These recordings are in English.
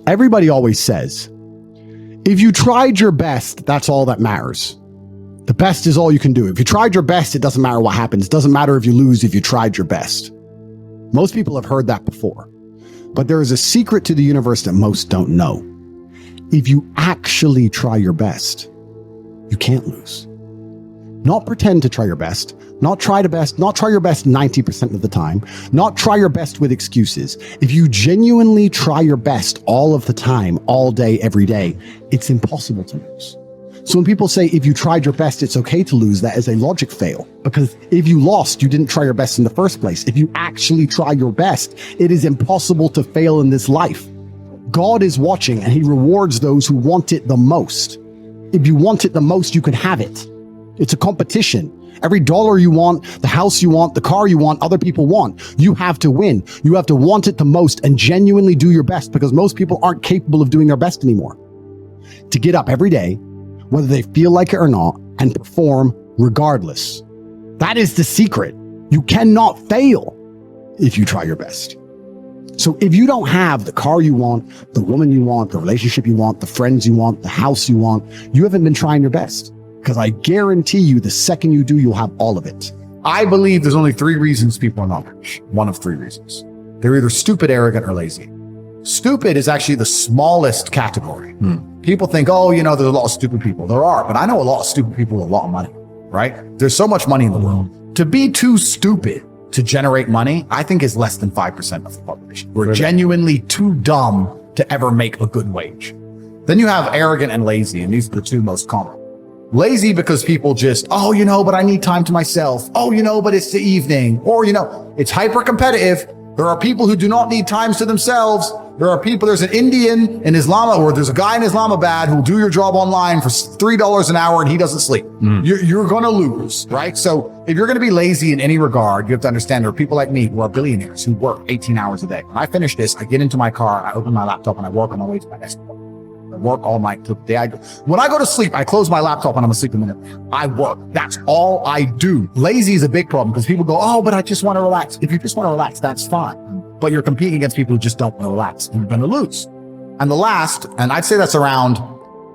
Everybody always says, if you tried your best, that's all that matters. The best is all you can do. If you tried your best, it doesn't matter what happens. It doesn't matter if you lose if you tried your best. Most people have heard that before. But there is a secret to the universe that most don't know. If you actually try your best, you can't lose. Not pretend to try your best, not try your best 90% of the time, not try your best with excuses. If you genuinely try your best all of the time, all day, every day, it's impossible to lose. So when people say, if you tried your best, it's okay to lose, that is a logic fail. Because if you lost, you didn't try your best in the first place. If you actually try your best, it is impossible to fail in this life. God is watching and he rewards those who want it the most. If you want it the most, you can have it. It's a competition. Every dollar you want, the house you want, the car you want, other people want, you have to win. You have to want it the most and genuinely do your best, because most people aren't capable of doing their best anymore. To get up every day, whether they feel like it or not, and perform regardless. That is the secret. You cannot fail if you try your best. So if you don't have the car you want, the woman you want, the relationship you want, the friends you want, the house you want, you haven't been trying your best. Because I guarantee you, the second you do, you'll have all of it. I believe there's only 3 reasons people are not rich. One of 3 reasons. They're either stupid, arrogant, or lazy. Stupid is actually the smallest category. People think, oh, there's a lot of stupid people. There are, but I know a lot of stupid people with a lot of money, right? There's so much money in the world. To be too stupid to generate money, I think is less than 5% of the population. We're genuinely too dumb to ever make a good wage. Then you have arrogant and lazy, and these are the 2 most common. Lazy because people just, but I need time to myself. But it's the evening. Or, it's hyper competitive. There are people who do not need times to themselves. There's an Indian in Islam, or there's a guy in Islamabad who'll do your job online for $3 an hour and he doesn't sleep. You're going to lose, right? So if you're going to be lazy in any regard, you have to understand there are people like me who are billionaires who work 18 hours a day. When I finish this, I get into my car, I open my laptop, and I work on my way to my desk. I work all night till the day I go. When I go to sleep, I close my laptop and I'm asleep a minute. I work. That's all I do. Lazy is a big problem because people go, but I just want to relax. If you just want to relax, that's fine. But you're competing against people who just don't want to relax, and you're going to lose. And the last, and I'd say that's around,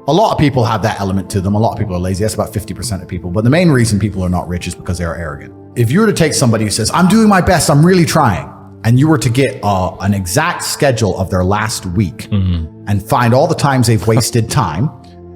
a lot of people have that element to them. A lot of people are lazy. That's about 50% of people. But the main reason people are not rich is because they are arrogant. If you were to take somebody who says, I'm doing my best, I'm really trying, and you were to get an exact schedule of their last week and find all the times they've wasted time,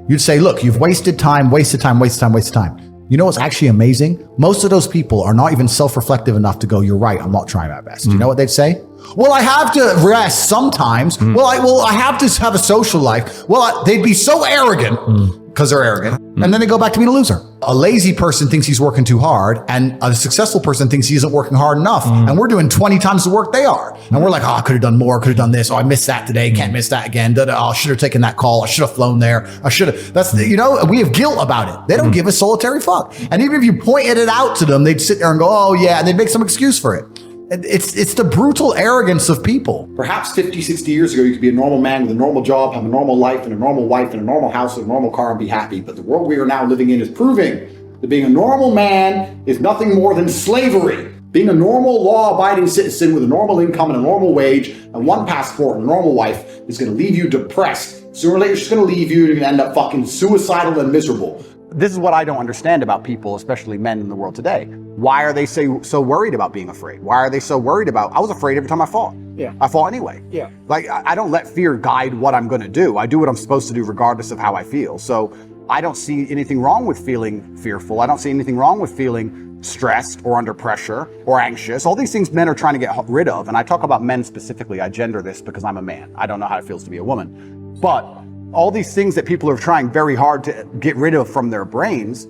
you'd say, look, you've wasted time, wasted time, wasted time, wasted time. You know what's actually amazing? Most of those people are not even self-reflective enough to go, you're right, I'm not trying my best. You know what they'd say? Well, I have to rest sometimes. I have to have a social life. They'd be so arrogant because they're arrogant. And then they go back to being a loser. A lazy person thinks he's working too hard, and a successful person thinks he isn't working hard enough. And we're doing 20 times the work they are. And we're like, I could have done more, could have done this. I missed that today, can't miss that again. I should have taken that call. I should have flown there. I should have. We have guilt about it. They don't give a solitary fuck. And even if you pointed it out to them, they'd sit there and go, and they'd make some excuse for it. It's the brutal arrogance of people. Perhaps 50, 60 years ago, you could be a normal man with a normal job, have a normal life and a normal wife and a normal house and a normal car and be happy. But the world we are now living in is proving that being a normal man is nothing more than slavery. Being a normal law-abiding citizen with a normal income and a normal wage and one passport and a normal wife is going to leave you depressed. Sooner or later, she's going to leave you and you're going to end up fucking suicidal and miserable. This is what I don't understand about people, especially men in the world today. Why are they so worried about being afraid? Why are they so worried about, I was afraid every time I fought. I fought anyway. Like, I don't let fear guide what I'm going to do. I do what I'm supposed to do regardless of how I feel. So I don't see anything wrong with feeling fearful. I don't see anything wrong with feeling stressed or under pressure or anxious. All these things men are trying to get rid of. And I talk about men specifically. I gender this because I'm a man. I don't know how it feels to be a woman. But all these things that people are trying very hard to get rid of from their brains,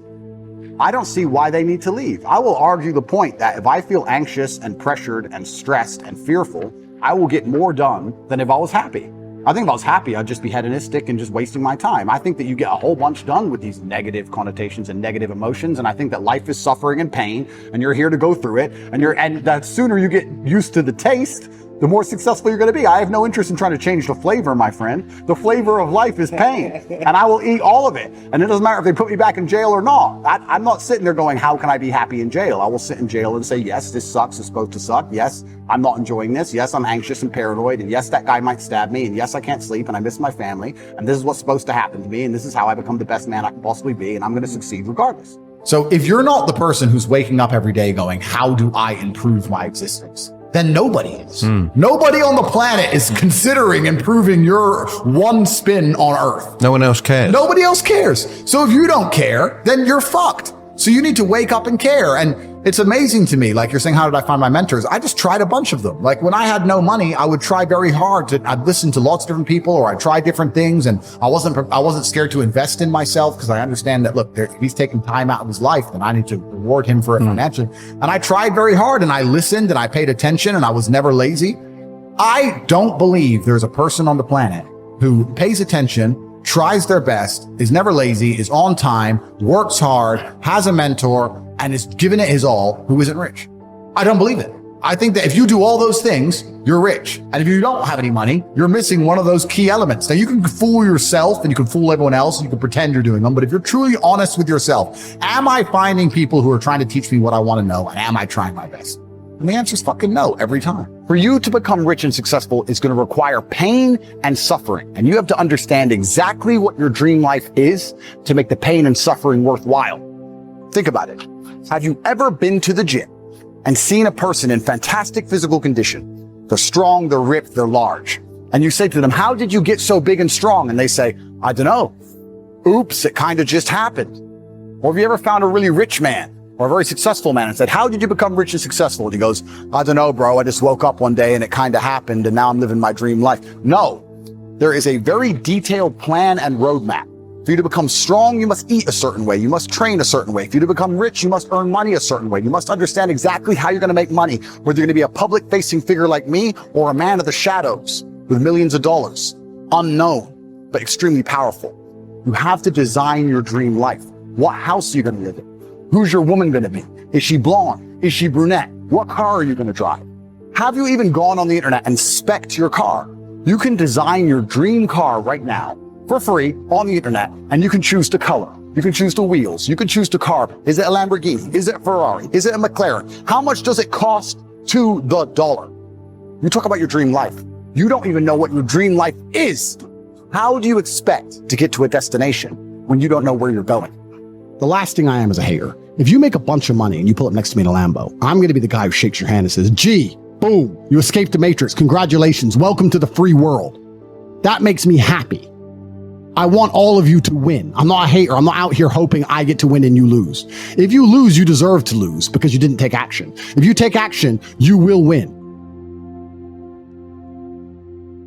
I don't see why they need to leave. I will argue the point that if I feel anxious and pressured and stressed and fearful, I will get more done than if I was happy. I think if I was happy, I'd just be hedonistic and just wasting my time. I think that you get a whole bunch done with these negative connotations and negative emotions. And I think that life is suffering and pain and you're here to go through it. And the sooner you get used to the taste, the more successful you're going to be. I have no interest in trying to change the flavor, my friend. The flavor of life is pain, and I will eat all of it. And it doesn't matter if they put me back in jail or not. I'm not sitting there going, how can I be happy in jail? I will sit in jail and say, yes, this sucks. It's supposed to suck. Yes, I'm not enjoying this. Yes, I'm anxious and paranoid. And yes, that guy might stab me. And yes, I can't sleep and I miss my family. And this is what's supposed to happen to me. And this is how I become the best man I can possibly be. And I'm going to succeed regardless. So if you're not the person who's waking up every day going, how do I improve my existence? Then nobody is. Nobody on the planet is considering improving your one spin on Earth. No one else cares. Nobody else cares. So if you don't care, then you're fucked. So you need to wake up and care. And it's amazing to me, like you're saying, how did I find my mentors? I just tried a bunch of them. Like when I had no money, I would try very hard I'd listen to lots of different people, or I'd try different things. And I wasn't scared to invest in myself, because I understand that, look, if he's taking time out of his life, then I need to reward him for it financially. And I tried very hard, and I listened, and I paid attention, and I was never lazy. I don't believe there's a person on the planet who pays attention, tries their best, is never lazy, is on time, works hard, has a mentor, and is giving it his all, who isn't rich. I don't believe it. I think that if you do all those things, you're rich. And if you don't have any money, you're missing one of those key elements. Now, you can fool yourself and you can fool everyone else, and you can pretend you're doing them, but if you're truly honest with yourself, am I finding people who are trying to teach me what I want to know, and am I trying my best? And the answer is fucking no every time. For you to become rich and successful is going to require pain and suffering. And you have to understand exactly what your dream life is to make the pain and suffering worthwhile. Think about it. Have you ever been to the gym and seen a person in fantastic physical condition? They're strong, they're ripped, they're large. And you say to them, how did you get so big and strong? And they say, I don't know. Oops, it kind of just happened. Or have you ever found a really rich man or a very successful man and said, how did you become rich and successful? And he goes, I don't know, bro. I just woke up one day and it kind of happened, and now I'm living my dream life. No, there is a very detailed plan and roadmap. For you to become strong, you must eat a certain way. You must train a certain way. For you to become rich, you must earn money a certain way. You must understand exactly how you're going to make money, whether you're going to be a public-facing figure like me or a man of the shadows with millions of dollars. Unknown, but extremely powerful. You have to design your dream life. What house are you going to live in? Who's your woman going to be? Is she blonde? Is she brunette? What car are you going to drive? Have you even gone on the internet and spec'd your car? You can design your dream car right now for free on the internet, and you can choose the color. You can choose the wheels. You can choose the carbon. Is it a Lamborghini? Is it a Ferrari? Is it a McLaren? How much does it cost to the dollar? You talk about your dream life. You don't even know what your dream life is. How do you expect to get to a destination when you don't know where you're going? The last thing I am is a hater. If you make a bunch of money and you pull up next to me in a Lambo, I'm going to be the guy who shakes your hand and says, gee, boom, you escaped the Matrix. Congratulations. Welcome to the free world. That makes me happy. I want all of you to win. I'm not a hater. I'm not out here hoping I get to win and you lose. If you lose, you deserve to lose because you didn't take action. If you take action, you will win.